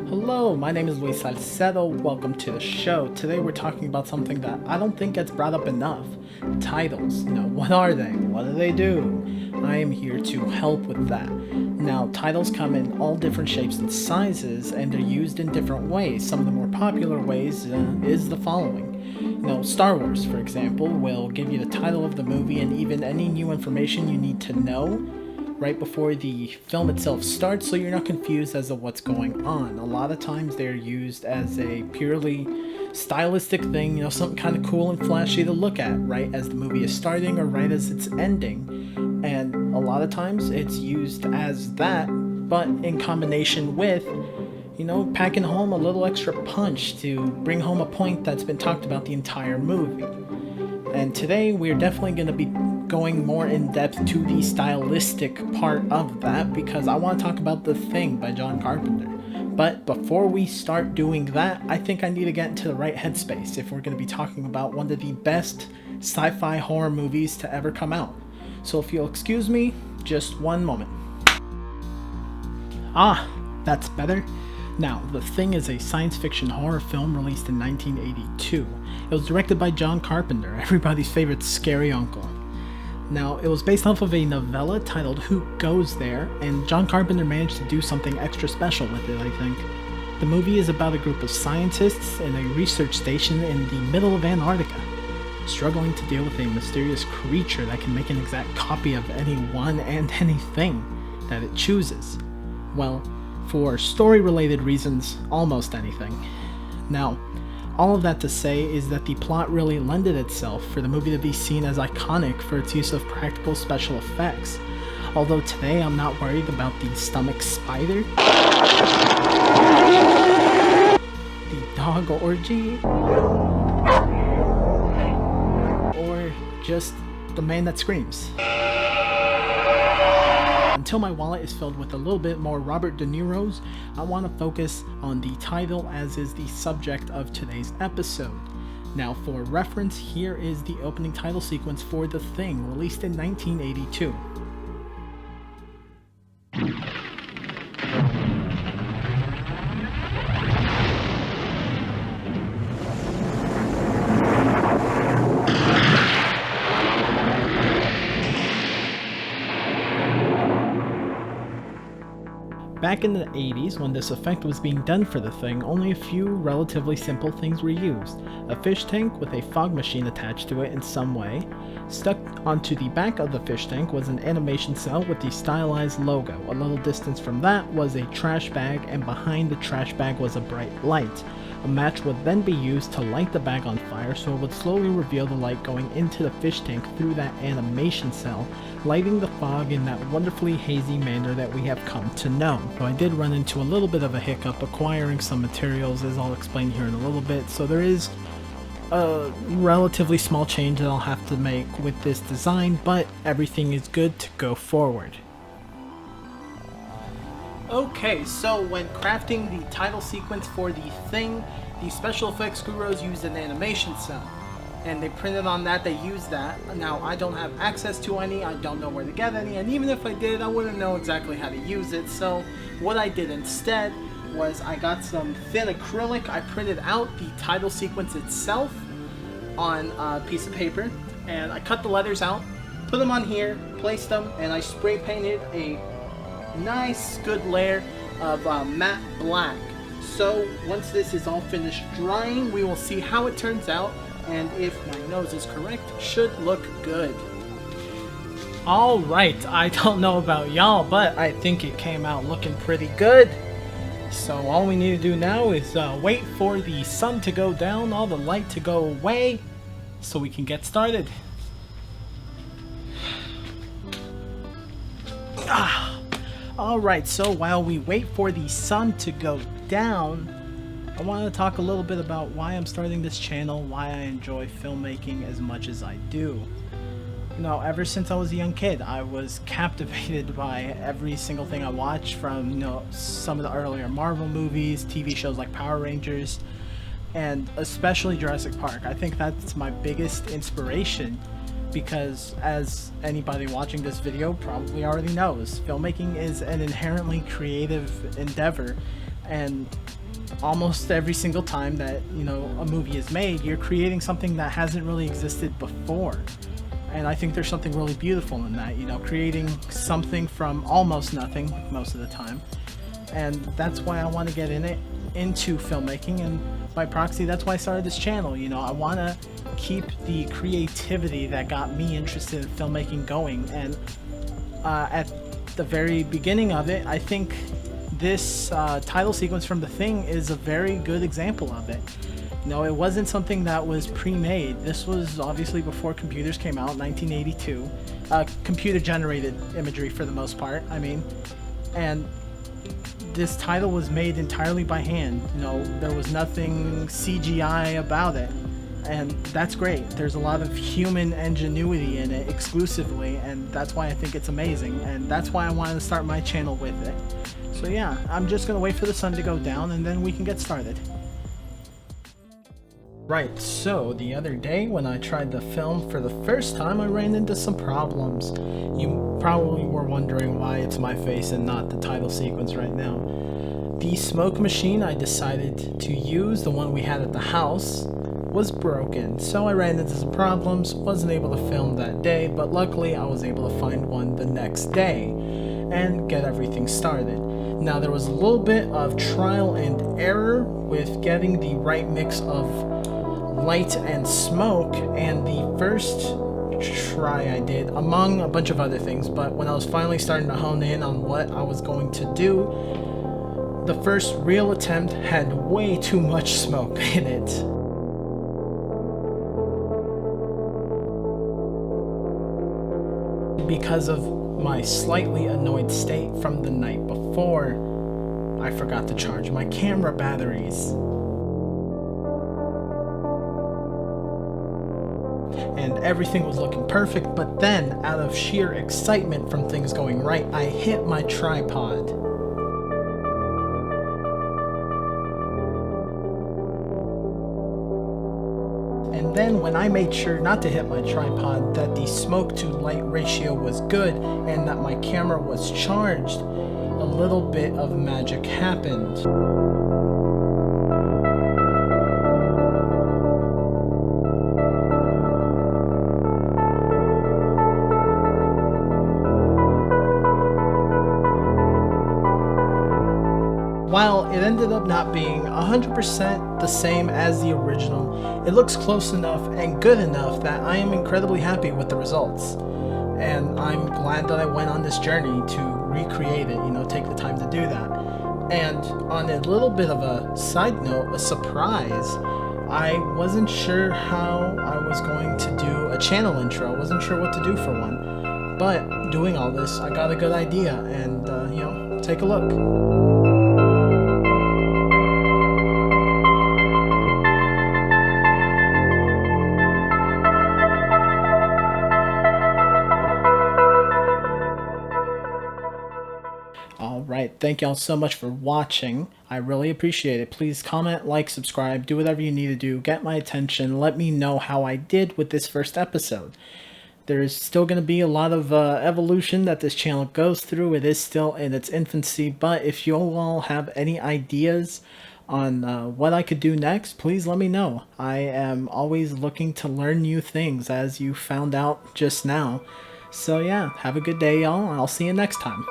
Hello, my name is Luis Salcedo. Welcome to the show. Today we're talking about something that I don't think gets brought up enough. Titles. What are they? What do they do? I am here to help with that. Now, titles come in all different shapes and sizes, and they're used in different ways. Some of the more popular ways is the following. Star Wars, for example, will give you the title of the movie and even any new information you need to know right before the film itself starts, so you're not confused as to what's going on. A lot of times they're used as a purely stylistic thing, something kind of cool and flashy to look at right as the movie is starting or right as it's ending. And a lot of times it's used as that, but in combination with, packing home a little extra punch to bring home a point that's been talked about the entire movie. And today we're definitely going to be going more in depth to the stylistic part of that, because I want to talk about The Thing by John Carpenter. But before we start doing that, I think I need to get into the right headspace if we're going to be talking about one of the best sci-fi horror movies to ever come out. So if you'll excuse me, just one moment. That's better. Now, The Thing is a science fiction horror film released in 1982. It was directed by John Carpenter, everybody's favorite scary uncle. Now, it was based off of a novella titled Who Goes There, and John Carpenter managed to do something extra special with it, I think. The movie is about a group of scientists in a research station in the middle of Antarctica, struggling to deal with a mysterious creature that can make an exact copy of anyone and anything that it chooses. Well, for story-related reasons, almost anything. Now, all of that to say is that the plot really lended itself for the movie to be seen as iconic for its use of practical special effects. Although today I'm not worried about the stomach spider, the dog orgy, or just the man that screams. Until my wallet is filled with a little bit more Robert De Niro's, I want to focus on the title as is the subject of today's episode. Now, for reference, here is the opening title sequence for The Thing, released in 1982. Back in the 80s, when this effect was being done for The Thing, only a few relatively simple things were used. A fish tank with a fog machine attached to it in some way. Stuck onto the back of the fish tank was an animation cell with the stylized logo. A little distance from that was a trash bag, and behind the trash bag was a bright light. A match would then be used to light the bag on fire, so it would slowly reveal the light going into the fish tank through that animation cell, lighting the fog in that wonderfully hazy manner that we have come to know. So I did run into a little bit of a hiccup acquiring some materials, as I'll explain here in a little bit, so there is a relatively small change that I'll have to make with this design, but everything is good to go forward. Okay, so when crafting the title sequence for The Thing, the special effects gurus used an animation cell, and they printed on that, they used that. Now, I don't have access to any, I don't know where to get any, and even if I did, I wouldn't know exactly how to use it. So what I did instead was I got some thin acrylic, I printed out the title sequence itself on a piece of paper, and I cut the letters out, put them on here, placed them, and I spray painted a nice good layer of matte black. So once this is all finished drying, we will see how it turns out, and if my nose is correct, should look good. Alright, I don't know about y'all, but I think it came out looking pretty good. So all we need to do now is wait for the sun to go down, all the light to go away, so we can get started. Alright, so while we wait for the sun to go down, I want to talk a little bit about why I'm starting this channel, why I enjoy filmmaking as much as I do. Ever since I was a young kid, I was captivated by every single thing I watched, from some of the earlier Marvel movies, TV shows like Power Rangers, and especially Jurassic Park. I think that's my biggest inspiration because as anybody watching this video probably already knows, filmmaking is an inherently creative endeavor, and almost every single time that, you know, a movie is made, you're creating something that hasn't really existed before. And I think there's something really beautiful in that, you know, creating something from almost nothing most of the time. And that's why I want to get into filmmaking, and by proxy that's why I started this channel. You know, I want to keep the creativity that got me interested in filmmaking going, and at the very beginning of it, I think this title sequence from The Thing is a very good example of it. No, it wasn't something that was pre-made. This was obviously before computers came out, 1982. Computer-generated imagery for the most part, I mean. And this title was made entirely by hand. You know, there was nothing CGI about it. And that's great. There's a lot of human ingenuity in it exclusively, and that's why I think it's amazing. And that's why I wanted to start my channel with it. So yeah, I'm just gonna wait for the sun to go down and then we can get started. Right, so the other day when I tried to film for the first time, I ran into some problems. You probably were wondering why it's my face and not the title sequence right now. The smoke machine I decided to use, the one we had at the house, was broken, so I ran into some problems, wasn't able to film that day, but luckily I was able to find one the next day and get everything started. Now there was a little bit of trial and error with getting the right mix of light and smoke, and the first try I did, among a bunch of other things, but when I was finally starting to hone in on what I was going to do, the first real attempt had way too much smoke in it. Because of my slightly annoyed state from the night before, I forgot to charge my camera batteries. And everything was looking perfect, but then, out of sheer excitement from things going right, I hit my tripod. And then when I made sure not to hit my tripod, that the smoke to light ratio was good, and that my camera was charged, a little bit of magic happened. While it ended up not being 100% the same as the original, it looks close enough and good enough that I am incredibly happy with the results. And I'm glad that I went on this journey to recreate it, you know, take the time to do that. And on a little bit of a side note, a surprise, I wasn't sure how I was going to do a channel intro. I wasn't sure what to do for one. But doing all this, I got a good idea, and you know, take a look. Alright, thank y'all so much for watching. I really appreciate it. Please comment, like, subscribe, do whatever you need to do. Get my attention. Let me know how I did with this first episode. There's still going to be a lot of evolution that this channel goes through. It is still in its infancy, but if you all have any ideas on what I could do next, please let me know. I am always looking to learn new things, as you found out just now. So yeah, have a good day, y'all, and I'll see you next time.